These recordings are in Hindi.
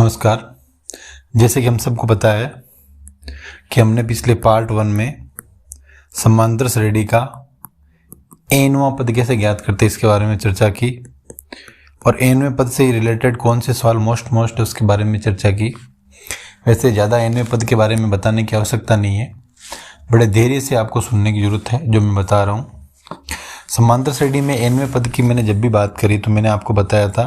नमस्कार। जैसे कि हम सबको पता है कि हमने पिछले पार्ट 1 में समांतर श्रेणी का एनवां पद कैसे ज्ञात करते इसके बारे में चर्चा की और एनवें पद से रिलेटेड कौन से सवाल मोस्ट उसके बारे में चर्चा की। वैसे ज़्यादा एनवें पद के बारे में बताने की आवश्यकता नहीं है, बड़े धैर्य से आपको सुनने की ज़रूरत है जो मैं बता रहा हूँ। समांतर श्रेणी में एनवें पद की मैंने जब भी बात करी तो मैंने आपको बताया था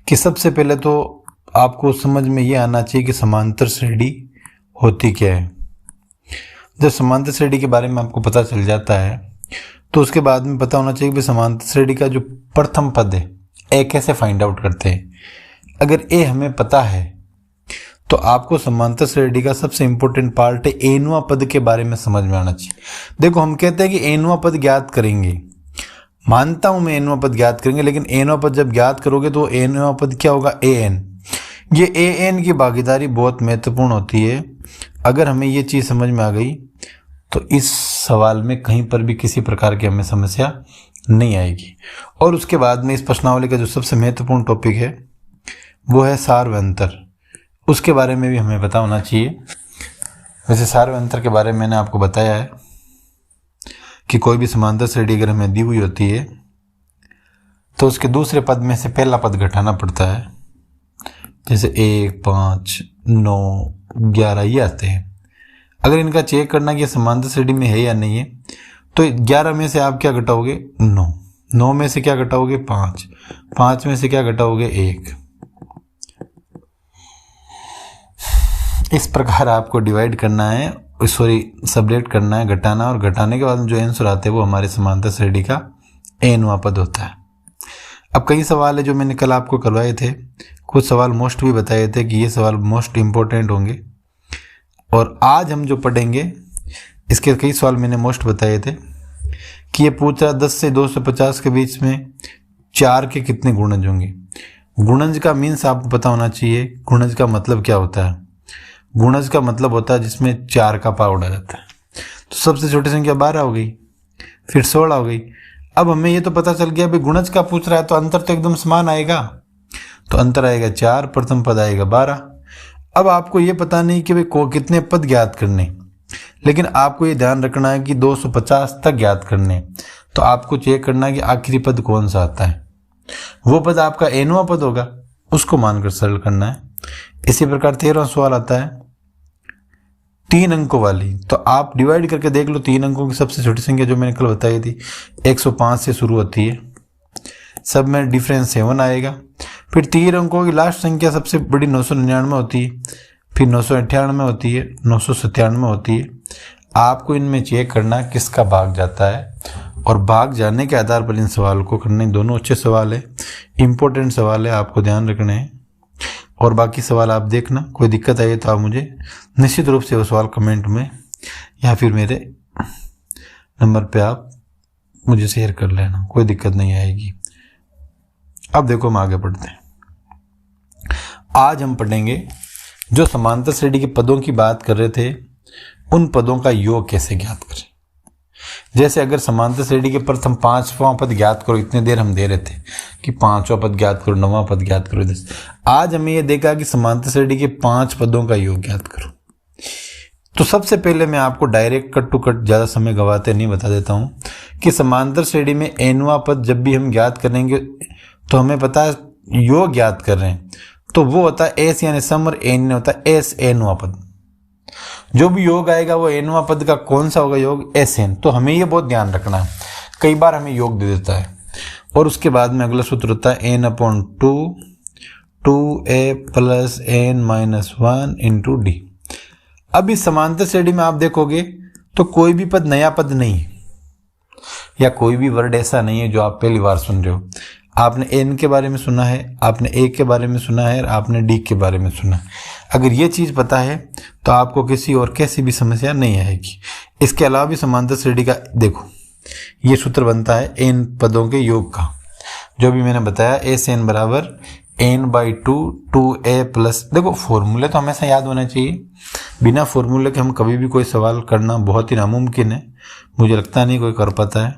कि सबसे पहले तो आपको समझ में ये आना चाहिए कि समांतर श्रेणी होती क्या है। जब समांतर श्रेणी के बारे में आपको पता चल जाता है तो उसके बाद में पता होना चाहिए कि समांतर श्रेणी का जो प्रथम पद है ए कैसे फाइंड आउट करते हैं। अगर ए हमें पता है तो आपको समांतर श्रेणी का सबसे इंपॉर्टेंट पार्ट है एनवां पद के बारे में समझ में आना चाहिए। देखो, हम कहते हैं कि एनवां पद ज्ञात करेंगे, मानता हूं मैं एनवां पद ज्ञात करेंगे, लेकिन एनवां पद जब ज्ञात करोगे तो एनवां पद क्या होगा, ए एन। ये ए एन की भागीदारी बहुत महत्वपूर्ण होती है। अगर हमें ये चीज़ समझ में आ गई तो इस सवाल में कहीं पर भी किसी प्रकार की हमें समस्या नहीं आएगी। और उसके बाद में इस प्रश्नावली का जो सबसे महत्वपूर्ण टॉपिक है वो है सार्वंतर, उसके बारे में भी हमें पता होना चाहिए। वैसे सार्वंतर के बारे में मैंने आपको बताया है कि कोई भी समांतर श्रेणी अगर हमें दी हुई होती है तो उसके दूसरे पद में से पहला पद घटाना पड़ता है। जैसे 1, 5, 9, 11 ये आते हैं। अगर इनका चेक करना कि समांतर श्रेणी में है या नहीं है तो 11 में से आप क्या घटाओगे, 9, 9 में से क्या घटाओगे, 5, 5 में से क्या घटाओगे, 1। इस प्रकार आपको डिवाइड करना है, सबट्रैक्ट करना है, घटाना, और घटाने के बाद जो आंसर आते हैं वो हमारे समांतर श्रेणी का एनवां पद होता है। अब कई सवाल है जो मैंने कल आपको करवाए थे, कुछ सवाल मोस्ट भी बताए थे कि ये सवाल मोस्ट इंपॉर्टेंट होंगे, और आज हम जो पढ़ेंगे इसके कई सवाल मैंने मोस्ट बताए थे कि ये पूछ रहा 10 से 250 के बीच में 4 के कितने गुणज होंगे। गुणज का मीन्स आपको पता होना चाहिए, गुणज का मतलब क्या होता है। गुणज का मतलब होता है जिसमें 4 का पावर उड़ा जाता है। तो सबसे छोटी संख्या 12 हो गई, फिर 16 हो गई। अब हमें ये तो पता चल गया भाई गुणज का पूछ रहा है तो अंतर तो एकदम समान आएगा, तो अंतर आएगा 4, प्रथम पद आएगा 12। अब आपको ये पता नहीं कि भाई को कितने पद ज्ञात करने, लेकिन आपको ये ध्यान रखना है कि 250 तक ज्ञात करने। तो आपको चेक करना है कि आखिरी पद कौन सा आता है, वो पद आपका एनवां पद होगा, उसको मानकर सरल करना है। इसी प्रकार 13वां सवाल आता है 3 अंकों वाली, तो आप डिवाइड करके देख लो। 3 अंकों की सबसे छोटी संख्या जो मैंने कल बताई थी 105 से शुरू होती है, सब में डिफरेंस 7 आएगा। फिर 3 अंकों की लास्ट संख्या सबसे बड़ी 999 होती है, फिर 998 होती है, 997 होती है। आपको इनमें चेक करना किसका भाग जाता है, और भाग जाने के आधार पर इन सवाल को करने। दोनों अच्छे सवाल है, इंपॉर्टेंट सवाल है, आपको ध्यान रखने हैं। और बाकी सवाल आप देखना, कोई दिक्कत आई तो आप मुझे निश्चित रूप से वो सवाल कमेंट में या फिर मेरे नंबर पे आप मुझे शेयर कर लेना, कोई दिक्कत नहीं आएगी। अब देखो हम आगे बढ़ते हैं। आज हम पढ़ेंगे जो समांतर श्रेणी के पदों की बात कर रहे थे, उन पदों का योग कैसे ज्ञात करें। जैसे अगर समांतर श्रेणी के प्रथम 5वां पद ज्ञात करो, इतने देर हम दे रहे थे कि 5वां पद ज्ञात करो, 9वां पद ज्ञात करो। आज हमें यह देखा कि समांतर श्रेणी के 5 पदों का योग ज्ञात करो। तो सबसे पहले मैं आपको डायरेक्ट कट टू कट ज़्यादा समय गवाते नहीं बता देता हूं कि समांतर श्रेणी में एनवां पद जब भी हम ज्ञात करेंगे तो हमें पता है योग ज्ञात कर रहे हैं तो वो होता है एस यानी सम, और एन होता है एस एनवां पद। जो भी योग आएगा वो एनवां पद का कौन सा होगा, योग एस एन। तो हमें ये बहुत ध्यान रखना है, कई बार हमें योग दे देता है। और उसके बाद में अगला सूत्र होता है n/2 2a + n-1 × d। अब इस समांतर श्रेणी में आप देखोगे तो कोई भी पद नया पद नहीं है, या कोई भी वर्ड ऐसा नहीं है जो आप पहली बार सुन रहे हो। आपने एन के बारे में सुना है, आपने ए के बारे में सुना है, और आपने डी के बारे में सुना है। अगर ये चीज़ पता है तो आपको किसी और कैसी भी समस्या नहीं आएगी। इसके अलावा भी समांतर श्रेणी का देखो ये सूत्र बनता है एन पदों के योग का, जो भी मैंने बताया एस एन बराबर n/2 2a+। देखो फॉर्मूले तो हमेशा याद होना चाहिए, बिना फॉर्मूले के हम कभी भी कोई सवाल करना बहुत ही नामुमकिन है। मुझे लगता नहीं कोई कर पाता है,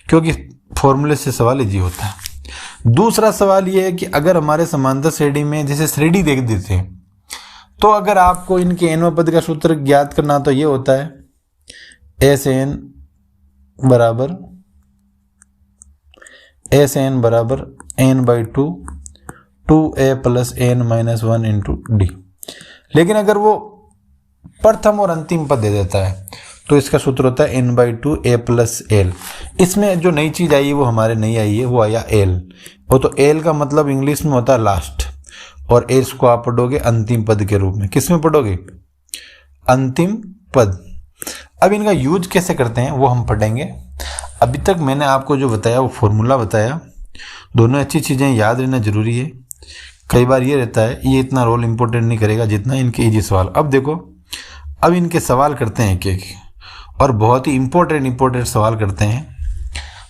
क्योंकि फॉर्मूले से सवाल इजी होता है। दूसरा सवाल ये है कि अगर हमारे समांतर श्रेणी में जैसे श्रेणी देख देते हैं, तो अगर आपको इनके एनवें पद का सूत्र ज्ञात करना तो ये होता है एस एन बराबर n by two a plus n minus 1 into d. लेकिन अगर वो प्रथम और अंतिम पद दे देता है तो इसका सूत्र होता है n by two a plus l. इसमें जो नई चीज़ आई है वो हमारे नहीं आई है, वो आया एल। वो तो एल का मतलब इंग्लिश में होता है लास्ट, और एस को आप पढ़ोगे अंतिम पद के रूप में। किस में पढ़ोगे? अंतिम पद। अब इनका यूज कैसे करते हैं वो हम पढ़ेंगे। अभी तक मैंने आपको जो बताया वो फॉर्मूला बताया, दोनों अच्छी चीज़ें याद रहना जरूरी है। कई बार ये रहता है ये इतना रोल इंपॉर्टेंट नहीं करेगा जितना इनके इजी सवाल। अब देखो, अब इनके सवाल करते हैं एक एक, और बहुत ही इंपॉर्टेंट सवाल करते हैं।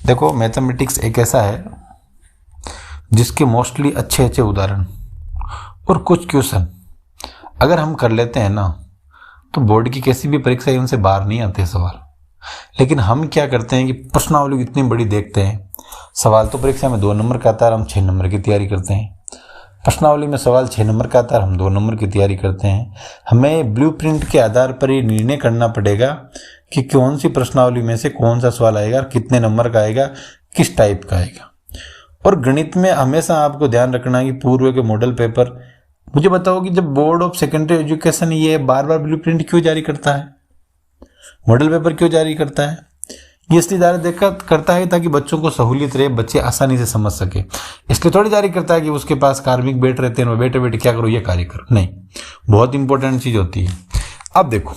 देखो मैथमेटिक्स एक ऐसा है जिसके मोस्टली अच्छे उदाहरण और कुछ क्वेश्चन अगर हम कर लेते हैं ना, तो बोर्ड की किसी भी परीक्षा उनसे बाहर नहीं आते सवाल। लेकिन हम क्या करते हैं कि प्रश्नावली इतनी बड़ी देखते हैं। सवाल तो परीक्षा में 2 नंबर का आता है, हम 6 नंबर की तैयारी करते हैं। प्रश्नावली में सवाल 6 नंबर का आता है, हम 2 नंबर की तैयारी करते हैं। हमें ब्लूप्रिंट के आधार पर ये निर्णय करना पड़ेगा कि कौन सी प्रश्नावली में से कौन सा सवाल आएगा, कितने नंबर का आएगा, किस टाइप का आएगा। और गणित में हमेशा आपको ध्यान रखना है कि पूर्व के मॉडल पेपर, मुझे बताओ कि जब बोर्ड ऑफ सेकेंडरी एजुकेशन ये बार बार ब्लूप्रिंट क्यों जारी करता है, मॉडल पेपर क्यों जारी करता है? ये इसलिए जारी करता है ताकि बच्चों को सहूलियत रहे, बच्चे आसानी से समझ सके। इसलिए थोड़ी जारी करता है कि उसके पास कार्मिक बैठ रहते हैं, बैठे बैठे क्या करो ये कार्य करो, नहीं। बहुत इंपॉर्टेंट चीज होती है। अब देखो,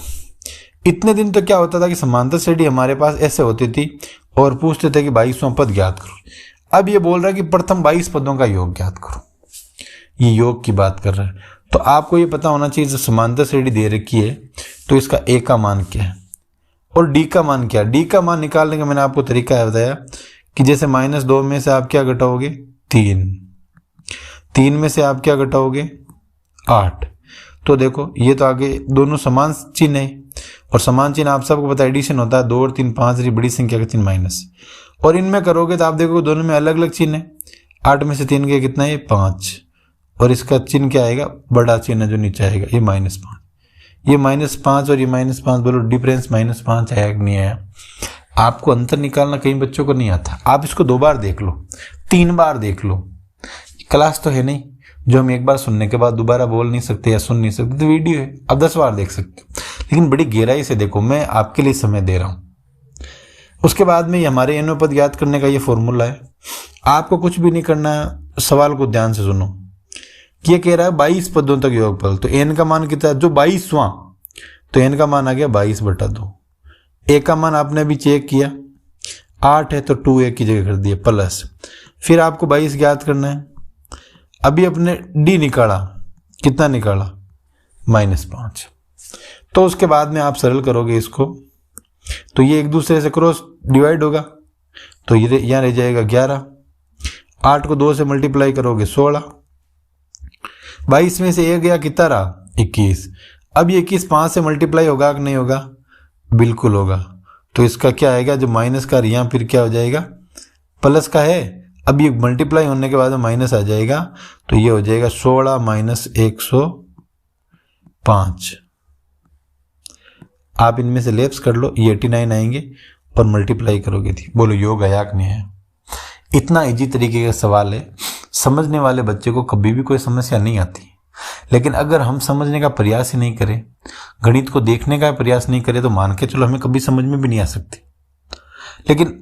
इतने दिन तो क्या होता था कि समांतर श्रेणी हमारे पास ऐसे होती थी और पूछते थे कि 22वां पद ज्ञात करो। अब ये बोल रहा है कि प्रथम 22 पदों का योग ज्ञात करो, ये योग की बात कर रहा है। तो आपको ये पता होना चाहिए जब समांतर श्रेणी दे रखी है तो इसका ए का मान क्या है और डी का मान क्या है। डी का मान निकालने का मैंने आपको तरीका बताया कि जैसे -2 में से आप क्या घटाओगे, 3 में से आप क्या घटाओगे, 8। तो देखो ये तो आगे दोनों समान चिन्ह है, और समान चिन्ह आप सबको पता है एडिशन होता है, 2 और 3 5 बड़ी संख्या का चिन्ह माइनस। और इनमें करोगे तो आप देखोगे दोनों में अलग अलग चिन्ह है। 8 में से 3 के कितना है, 5, और इसका चिन्ह क्या आएगा, बड़ा चिन्ह जो नीचे आएगा ये -5। ये -5 और ये -5, बोलो डिफरेंस -5 आया कि नहीं आया? आपको अंतर निकालना कई बच्चों को नहीं आता। आप इसको 2 बार देख लो, 3 बार देख लो। क्लास तो है नहीं जो हम एक बार सुनने के बाद दोबारा बोल नहीं सकते या सुन नहीं सकते, तो वीडियो है, आप 10 बार देख सकते हो। लेकिन बड़ी गहराई से देखो, मैं आपके लिए समय दे रहा हूं। उसके बाद में हमारे एनवें पद ज्ञात करने का ये फॉर्मूला है। आपको कुछ भी नहीं करना है, सवाल को ध्यान से सुनो। ये कह रहा है 22 पदों तक योगफल, तो एन का मान कितना है, जो 22वां, तो एन का मान आ गया 22/2। ए का मान आपने अभी चेक किया 8 है, तो 2a की जगह कर दिए प्लस। फिर आपको 22 ज्ञात करना है। अभी अपने डी निकाला, कितना निकाला, -5। तो उसके बाद में आप सरल करोगे इसको, तो ये एक दूसरे से क्रॉस डिवाइड होगा, तो ये यहाँ रह जाएगा 11। 8 को 2 से मल्टीप्लाई करोगे 16। 22 में से 1 गया, कितना रहा, 21। अब ये 21 5 से मल्टीप्लाई होगा कि नहीं होगा, बिल्कुल होगा। तो इसका क्या आएगा, जो माइनस का यहाँ फिर क्या हो जाएगा, प्लस का है। अब ये मल्टीप्लाई होने के बाद माइनस आ जाएगा, तो ये हो जाएगा 16 - 105। आप इनमें से लेप्स कर लो, ये 89 आएंगे और मल्टीप्लाई करोगे थी। बोलो योग आया कि नहीं है? इतना इजी तरीके का सवाल है, समझने वाले बच्चे को कभी भी कोई समस्या नहीं आती। लेकिन अगर हम समझने का प्रयास ही नहीं करें, गणित को देखने का प्रयास नहीं करें, तो मान के चलो हमें कभी समझ में भी नहीं आ सकती। लेकिन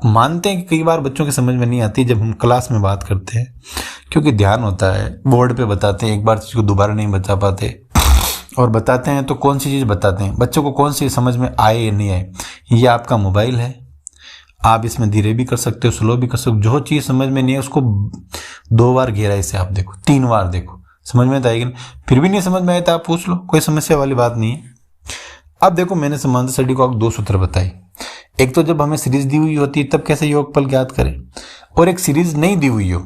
मानते हैं कि कई बार बच्चों की समझ में नहीं आती जब हम क्लास में बात करते हैं, क्योंकि ध्यान होता है, बोर्ड पे बताते हैं, एक बार चीज़ को दोबारा नहीं बता पाते, और बताते हैं तो कौन सी चीज़ बताते हैं, बच्चों को कौन सी समझ में आए या नहीं आए। ये आपका मोबाइल है, आप इसमें धीरे भी कर सकते हो, स्लो भी कर सकते हो। जो चीज़ समझ में नहीं है उसको 2 बार गहराई से आप देखो, 3 बार देखो, समझ में तो आएगी ना। फिर भी नहीं समझ में आए तो आप पूछ लो, कोई समस्या वाली बात नहीं है। अब देखो, मैंने समांतर श्रेणी को आपको 2 सूत्र बताए। एक तो जब हमें सीरीज दी हुई होती है तब कैसे योगफल ज्ञात करें, और एक सीरीज नहीं दी हुई हो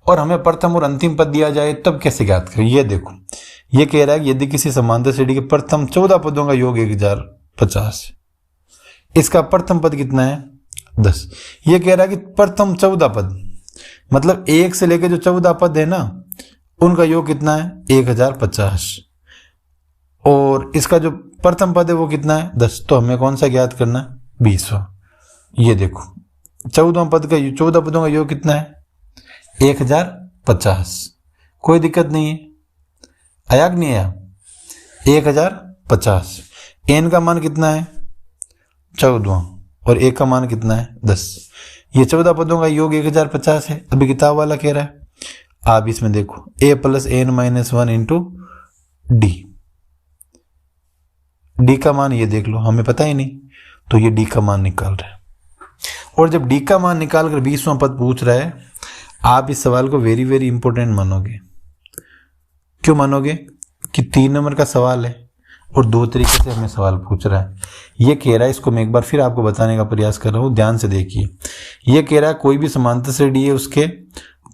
और हमें प्रथम और अंतिम पद दिया जाए तब कैसे ज्ञात करें। ये देखो, ये कह रहा है कि यदि किसी समांतर श्रेणी के प्रथम 14 पदों का योग 1050, इसका प्रथम पद कितना है, 10। ये कह रहा है कि प्रथम 14 पद, मतलब 1 से लेकर जो 14 पद है ना, उनका योग कितना है 1050, और इसका जो प्रथम पद है वो कितना है 10। तो हमें कौन सा ज्ञात करना है 20वां। ये देखो 14 पदों का योग कितना है 1050। कोई दिक्कत नहीं है, आया कि नहीं आया 1050। एन का मान कितना है 14 और एक का मान कितना है 10। ये 14 पदों का योग 1050 है। अभी किताब वाला कह रहा है, आप इसमें देखो a + n-1 into D. D का मान ये देख लो, हमें पता ही नहीं, तो ये डी का मान निकाल रहा है। और जब डी का मान निकाल कर 20वां पद पूछ रहा है, आप इस सवाल को वेरी वेरी इंपॉर्टेंट मानोगे। क्यों मानोगे कि 3 नंबर का सवाल है और 2 तरीके से हमें सवाल पूछ रहा है। ये कह रहा है, इसको मैं एक बार फिर आपको बताने का प्रयास कर रहा हूँ, ध्यान से देखिए। ये कह रहा है कोई भी समांतर श्रेणी है, उसके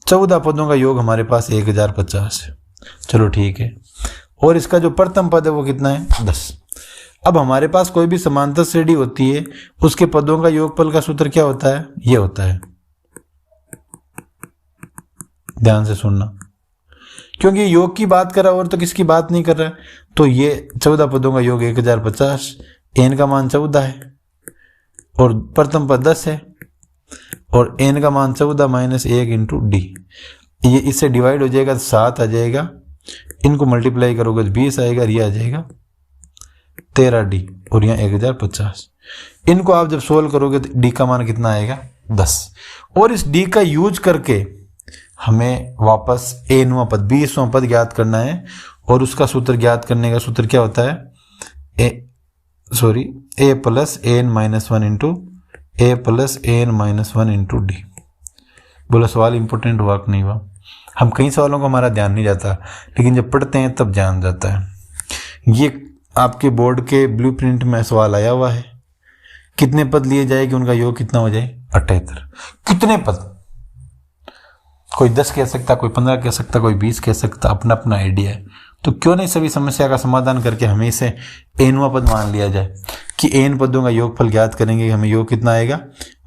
14 पदों का योग हमारे पास 1050 है। चलो ठीक है। और इसका जो प्रथम पद है वो कितना है 10। अब हमारे पास कोई भी समांतर श्रेणी होती है, उसके पदों का योगफल का सूत्र क्या होता है, ये होता है। ध्यान से सुनना, क्योंकि योग की बात कर रहा है और तो किसकी बात नहीं कर रहा है। तो ये 14 पदों का योग 1050, एन का मान 14 है और प्रथम पद 10 है, और एन का मान 14 - 1 इंटू डी। ये इससे डिवाइड हो जाएगा तो 7 आ जाएगा, इनको मल्टीप्लाई करोगे तो 20 आएगा, ये आ जाएगा 13 डी, और यहाँ 1050। इनको आप जब सोल्व करोगे तो डी का मान कितना आएगा 10। और इस डी का यूज करके हमें वापस एनवां पद 20वां पद ज्ञात करना है, और उसका सूत्र ज्ञात करने का सूत्र क्या होता है a + n-1 into a + n-1 into D. बोला सवाल इंपॉर्टेंट हुआ कि नहीं हुआ। हम कई सवालों को हमारा ध्यान नहीं जाता, लेकिन जब पढ़ते हैं तब ध्यान जाता है। ये आपके बोर्ड के ब्लूप्रिंट में सवाल आया हुआ है, कितने पद लिए जाए कि उनका योग कितना हो जाए 78। कितने पद, कोई 10 कह सकता, कोई 15 कह सकता, कोई 20 कह सकता, अपना अपना आइडिया है। तो क्यों नहीं सभी समस्या का समाधान करके हमें इसे एनवां पद मान लिया जाए कि एन पदों का योगफल ज्ञात करेंगे, हमें योग कितना आएगा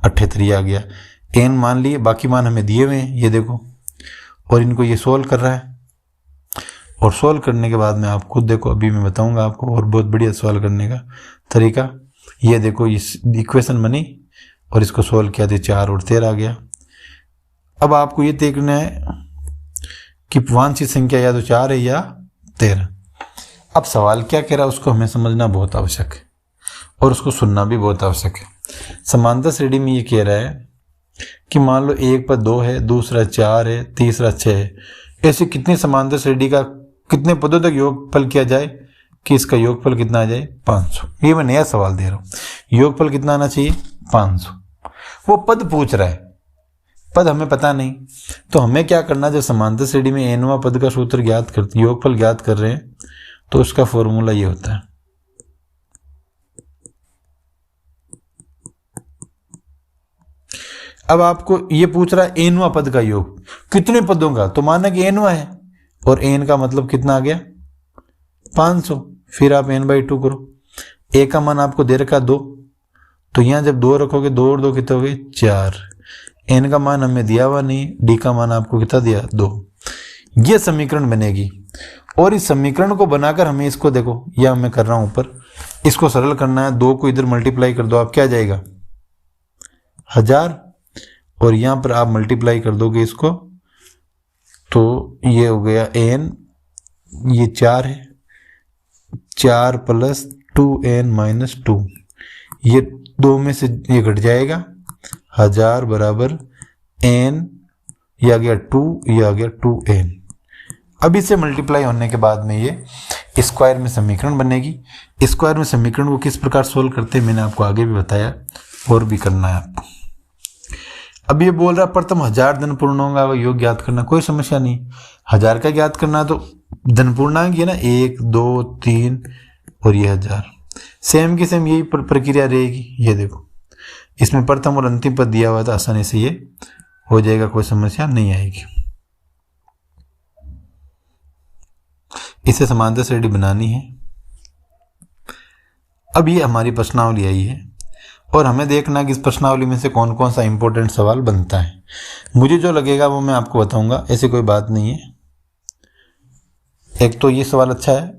78 आ गया। एन मान लिए, बाकी मान हमें दिए हुए हैं, ये देखो, और इनको ये सोल्व कर रहा है। और सोल्व करने के बाद में आप खुद देखो, अभी मैं बताऊंगा आपको और बहुत बढ़िया सवाल करने का तरीका। ये देखो, इस इक्वेशन बनी और इसको सोल्व किया तो 4 और 13 आ गया। अब आपको ये देखना है कि वांछित संख्या या तो 4 है या 13। अब सवाल क्या कह रहा है उसको हमें समझना बहुत आवश्यक है, और उसको सुनना भी बहुत आवश्यक है। समांतर श्रेणी में ये कह रहा है कि मान लो एक पद 2 है, दूसरा 4 है, तीसरा 6 है। ऐसे कितनी समांतर श्रेणी का कितने पदों तक योगफल किया जाए कि इसका योगफल कितना आ जाए 500। ये मैं नया सवाल दे रहा हूँ, योगफल कितना आना चाहिए 500। वो पद पूछ रहा है, पद हमें पता नहीं, तो हमें क्या करना, जब समांतर श्रेणी में एनवां पद का सूत्र ज्ञात कर, योगफल ज्ञात कर रहे हैं, तो उसका फॉर्मूला ये होता है। अब आपको ये पूछ रहा है एनवां पद का योग कितने पदों का, तो माना कि एनवां है, और एन का मतलब कितना आ गया 500। फिर आप n/2 करो, ए का मान आपको दे रखा 2, तो यहां जब 2 रखोगे 2 और 2 कितने हो गए 4। एन का मान हमें दिया हुआ नहीं, डी का मान आपको कितना दिया 2। ये समीकरण बनेगी, और इस समीकरण को बनाकर हमें इसको देखो, यह मैं कर रहा हूं ऊपर, इसको सरल करना है। 2 को इधर मल्टीप्लाई कर दो, आप क्या जाएगा 1000, और यहां पर आप मल्टीप्लाई कर दोगे इसको, तो ये हो गया n, ये 4 है, 4 + 2n - 2, ये 2 में से ये घट जाएगा, 1000 बराबर n, ये आ गया 2, ये आ गया 2n। अब इसे मल्टीप्लाई होने के बाद में ये स्क्वायर में समीकरण बनेगी। स्क्वायर में समीकरण को किस प्रकार सोल्व करते हैं मैंने आपको आगे भी बताया, और भी करना है आपको। अब ये बोल रहा प्रथम 1000 धन पूर्णांक का योग ज्ञात करना, कोई समस्या नहीं। 1000 का ज्ञात करना है तो धन पूर्णांक है ना, 1 2 3 और ये 1000, सेम की सेम यही प्रक्रिया रहेगी। ये देखो, इसमें प्रथम और अंतिम पद दिया हुआ था, आसानी से ये हो जाएगा, कोई समस्या नहीं आएगी। इसे समांतर श्रेणी बनानी है। अब ये हमारी प्रश्नावली आई है, और हमें देखना कि इस प्रश्नावली में से कौन कौन सा इंपॉर्टेंट सवाल बनता है। मुझे जो लगेगा वो मैं आपको बताऊंगा, ऐसी कोई बात नहीं है। एक तो ये सवाल अच्छा है,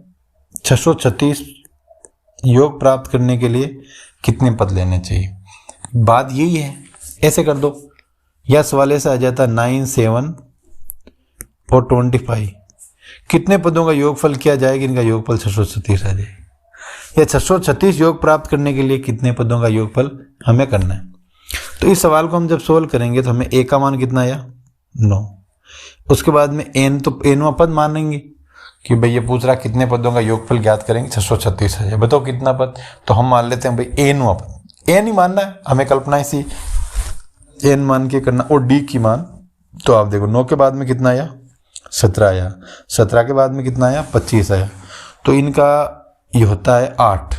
636 योग प्राप्त करने के लिए कितने पद लेने चाहिए। बात यही है, ऐसे कर दो, यह सवाल ऐसा आ जाता 9, 7 और 25, कितने पदों का योगफल किया जाएगा, इनका योगफल 636 आ जाएगा। यह 636 योग प्राप्त करने के लिए कितने पदों का योगफल हमें करना है। तो इस सवाल को हम जब सोल्व करेंगे तो हमें ए का मान कितना आया, 9। उसके बाद में एन, तो एनवा पद मानेंगे कि भाई ये पूछ रहा कितने पदों का योगफल ज्ञात करेंगे, 636 है, बताओ कितना पद। तो हम मान लेते हैं भाई एनवा पद, एन ही मानना है हमें, कल्पना इसी एन मान के करना। और डी की मान, तो आप देखो 9 के बाद में कितना आया, 17 आया, 17 के बाद में कितना आया, 25 आया, तो इनका ये होता है 8।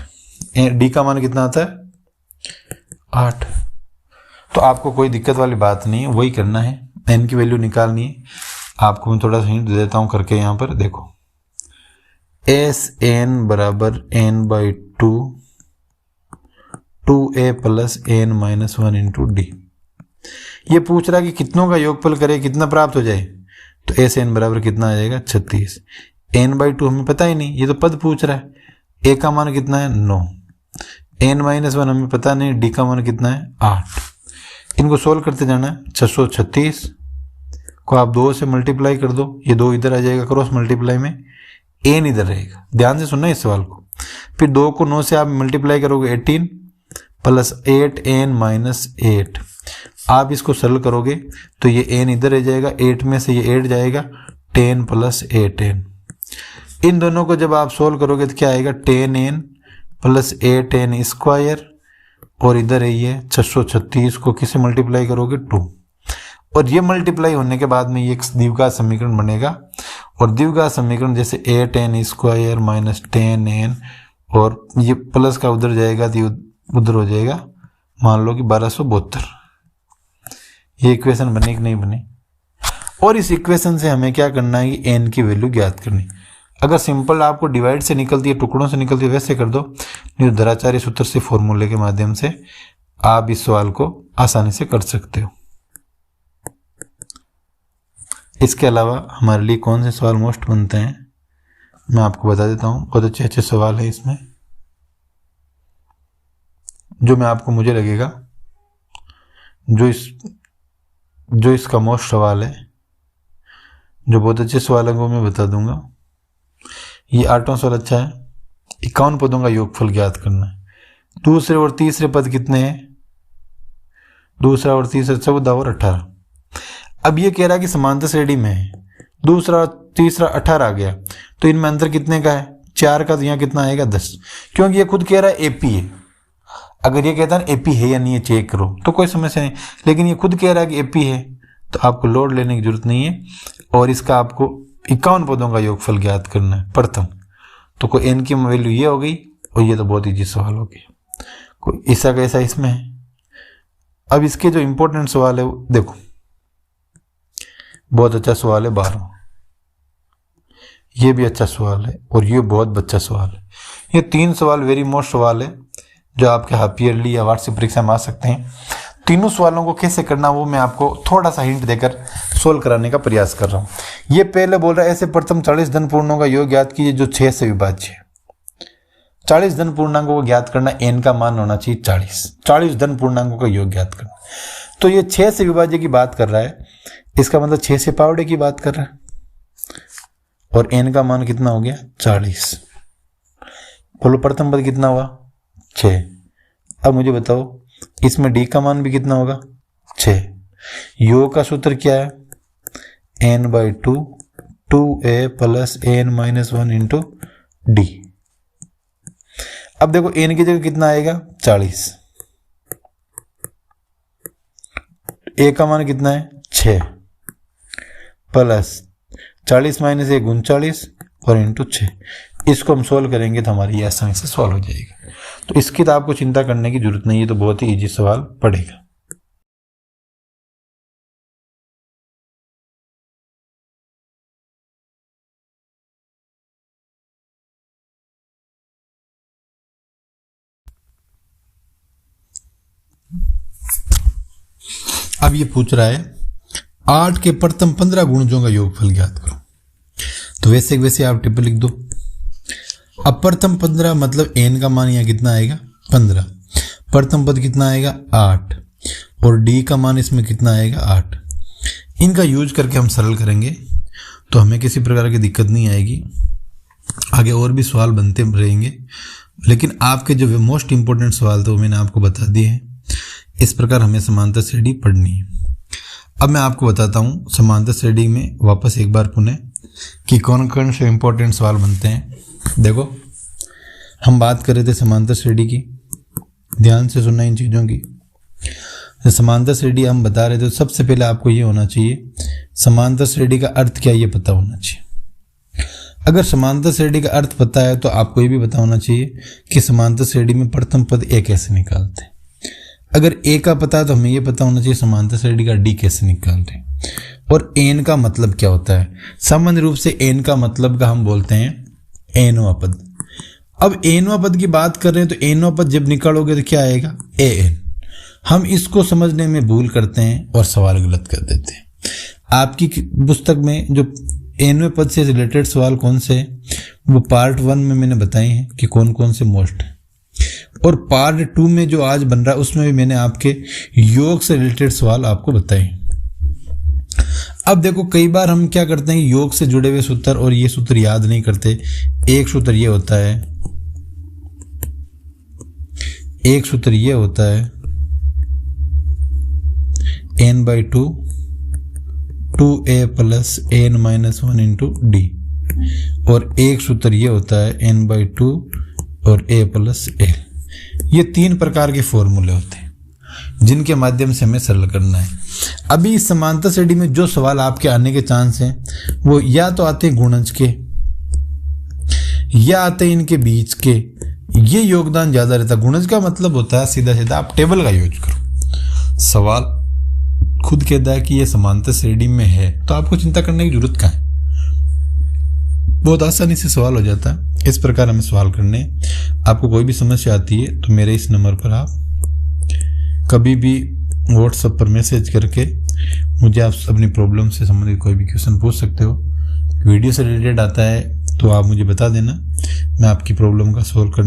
डी का मान कितना आता है, 8। तो आपको कोई दिक्कत वाली बात नहीं है, वही करना है, एन की वैल्यू निकालनी है। आपको मैं थोड़ा सा हिंट दे देता हूँ करके, यहाँ पर देखो, एस एन बराबर n by 2, 2a plus n minus 1 into d. ये पूछ रहा है कि कितनों का योगफल करे कितना प्राप्त हो जाए, तो एस एन बराबर कितना आ जाएगा, 36। एन बाई 2 हमें पता ही नहीं, ये तो पद पूछ रहा है। ए का मान कितना है, 9। एन माइनस 1 हमें पता नहीं, डी का मान कितना है, 8। इनको सोल्व करते जाना है। 636 को आप 2 से मल्टीप्लाई कर दो, ये 2 इधर आ जाएगा क्रॉस मल्टीप्लाई में, एन इधर रहेगा। ध्यान से सुनना इस सवाल को। फिर 2 को 9 से आप मल्टीप्लाई करोगे, 18 प्लस 8 एन माइनस 8। आप इसको सरल करोगे तो ये एन इधर रह जाएगा, 8 में से ये 8 जाएगा, 10 प्लस 8n। इन दोनों को जब आप सोल्व करोगे तो क्या आएगा, 10n प्लस 8n स्क्वायर, और इधर है ये 636 को किसे मल्टीप्लाई करोगे, 2, और ये मल्टीप्लाई होने के बाद में ये एक द्विघात समीकरण बनेगा। और द्विघात समीकरण जैसे 8n स्क्वायर माइनस 10n, और ये प्लस का उधर जाएगा तो उधर हो जाएगा, मान लो कि 1272। ये इक्वेशन बने कि नहीं बने। और इस इक्वेशन से हमें क्या करना है कि n की वैल्यू ज्ञात करनी। अगर सिंपल आपको डिवाइड से निकलती है, टुकड़ों से निकलती है, वैसे कर दो, नहीं तो धराचार्य सूत्र से फॉर्मूले के माध्यम से आप इस सवाल को आसानी से कर सकते हो। इसके अलावा हमारे लिए कौन से सवाल मोस्ट बनते हैं मैं आपको बता देता हूँ। बहुत अच्छे अच्छे सवाल है इसमें, जो मैं आपको, मुझे लगेगा जो इसका मोस्ट सवाल है, जो बहुत अच्छे सवाल है वो मैं बता दूंगा। ये 8वां सवाल अच्छा है, 51 पदों का योगफल ज्ञात करना है। दूसरे और तीसरे पद कितने हैं, दूसरा और तीसरा 14 और 18। अब ये कह रहा है कि समांतर श्रेणी में है, दूसरा और तीसरा 18 आ गया, तो इनमें अंतर कितने का है, 4 का, तो यहाँ कितना आएगा, 10। क्योंकि ये खुद कह रहा है एपी है। अगर ये कहता है एपी है या नहीं है चेक करो तो कोई समस्या नहीं, लेकिन ये खुद कह रहा है कि एपी है, तो आपको लोड लेने की जरूरत नहीं है। और इसका आपको 51 पदों का योगफल ज्ञात करना है प्रथम। तो कोई एन की वैल्यू ये हो गई, और ये तो बहुत ईजी सवाल हो गया, कोई ऐसा कैसा इसमें है। अब इसके जो इंपॉर्टेंट सवाल है वो देखो, बहुत अच्छा सवाल है 12वां, ये भी अच्छा सवाल है, और ये बहुत अच्छा सवाल है। ये 3 सवाल वेरी मोस्ट सवाल है जो आपके हाफ ईयरली या वार्षिक परीक्षा में आ सकते हैं। तीनों सवालों को कैसे करना वो मैं आपको थोड़ा सा हिंट देकर सोल्व कराने का प्रयास कर रहा हूँ। ये पहले बोल रहा है ऐसे प्रथम 40 धन पूर्णों का योग ज्ञात कीजिए जो 6 से विभाज्य है। 40 धन पूर्णांकों को ज्ञात करना, n का मान होना चाहिए 40 धन पूर्णांकों का योग ज्ञात करना। तो ये 6 से विभाज्य की बात कर रहा है, इसका मतलब 6 से पावड़े की बात कर रहा है, और n का मान कितना हो गया, 40। बोलो प्रथम पद कितना हुआ, 6। अब मुझे बताओ इसमें d का मान भी कितना होगा, 6। योग का सूत्र क्या है, n by 2, 2a plus n minus 1 into D. अब देखो n की जगह कितना आएगा, 40। a का मान कितना है, 6 प्लस 40 माइनस 1 39 और इंटू 6। इसको हम सोल्व करेंगे तो हमारी ये आसानी से सॉल्व हो जाएगा। तो इसकी तो आपको चिंता करने की जरूरत नहीं है, तो बहुत ही इजी सवाल पड़ेगा। अब ये पूछ रहा है 8 के प्रथम 15 गुणजों का योगफल ज्ञात करो। तो वैसे आप टिप्पणी लिख दो। अब प्रथम 15 मतलब n का मान यहाँ कितना आएगा 15, प्रथम पद कितना आएगा 8 और d का मान इसमें कितना आएगा 8। इनका यूज करके हम सरल करेंगे तो हमें किसी प्रकार की दिक्कत नहीं आएगी। आगे और भी सवाल बनते रहेंगे, लेकिन आपके जो मोस्ट इंपॉर्टेंट सवाल थे वो मैंने आपको बता दिए हैं। इस प्रकार हमें समांतर श्रेणी पढ़नी है। अब मैं आपको बताता हूँ समांतर श्रेणी में वापस एक बार पुनः कि कौन कौन से इंपॉर्टेंट सवाल बनते हैं। देखो, हम बात कर रहे थे समांतर श्रेणी की, ध्यान से सुनना इन चीज़ों की। समांतर श्रेणी हम बता रहे थे, तो सबसे पहले आपको ये होना चाहिए समांतर श्रेणी का अर्थ क्या, ये पता होना चाहिए। अगर समांतर श्रेणी का अर्थ पता है तो आपको ये भी पता होना चाहिए कि समांतर श्रेणी में प्रथम पद ए कैसे निकालते हैं। अगर ए का पता है तो हमें ये पता होना चाहिए समांतर श्रेणी का डी कैसे निकालते हैं, और एन का मतलब क्या होता है। सामान्य रूप से एन का मतलब का हम बोलते हैं एनवा पद। अब एनवा पद की बात कर रहे हैं तो एनवा पद जब निकालोगे तो क्या आएगा ए एन। हम इसको समझने में भूल करते हैं और सवाल गलत कर देते हैं। आपकी पुस्तक में जो एनवे पद से रिलेटेड सवाल कौन से हैं वो पार्ट 1 में मैंने बताए हैं कि कौन कौन से मोस्ट हैं, और पार्ट 2 में जो आज बन रहा है उसमें भी मैंने आपके योग से रिलेटेड सवाल आपको बताए। अब देखो, कई बार हम क्या करते हैं, योग से जुड़े हुए सूत्र और ये सूत्र याद नहीं करते। एक सूत्र ये होता है, एक सूत्र ये होता है n/2 2a plus n - 1 into D, और एक सूत्र ये होता है n/2 और a प्लस l। ये 3 प्रकार के फॉर्मूले होते हैं जिनके माध्यम से हमें सरल करना है। अभी इस समांतर श्रेणी में जो सवाल आपके आने के चांस हैं वो या तो आते हैं गुणज के या आते हैं इनके बीच के। ये योगदान ज़्यादा रहता है। गुणज का मतलब होता है सीधा सीधा आप टेबल का यूज करो। सवाल खुद कहता है कि ये समांतर श्रेणी में है तो आपको चिंता करने की जरूरत कहाँ है, बहुत आसानी से सवाल हो जाता है। इस प्रकार हमें सवाल करने। आपको कोई भी समस्या आती है तो मेरे इस नंबर पर आप कभी भी व्हाट्सएप पर मैसेज करके मुझे आप अपनी प्रॉब्लम से संबंधित कोई भी क्वेश्चन पूछ सकते हो। वीडियो से रिलेटेड आता है तो आप मुझे बता देना, मैं आपकी प्रॉब्लम का सॉल्व करने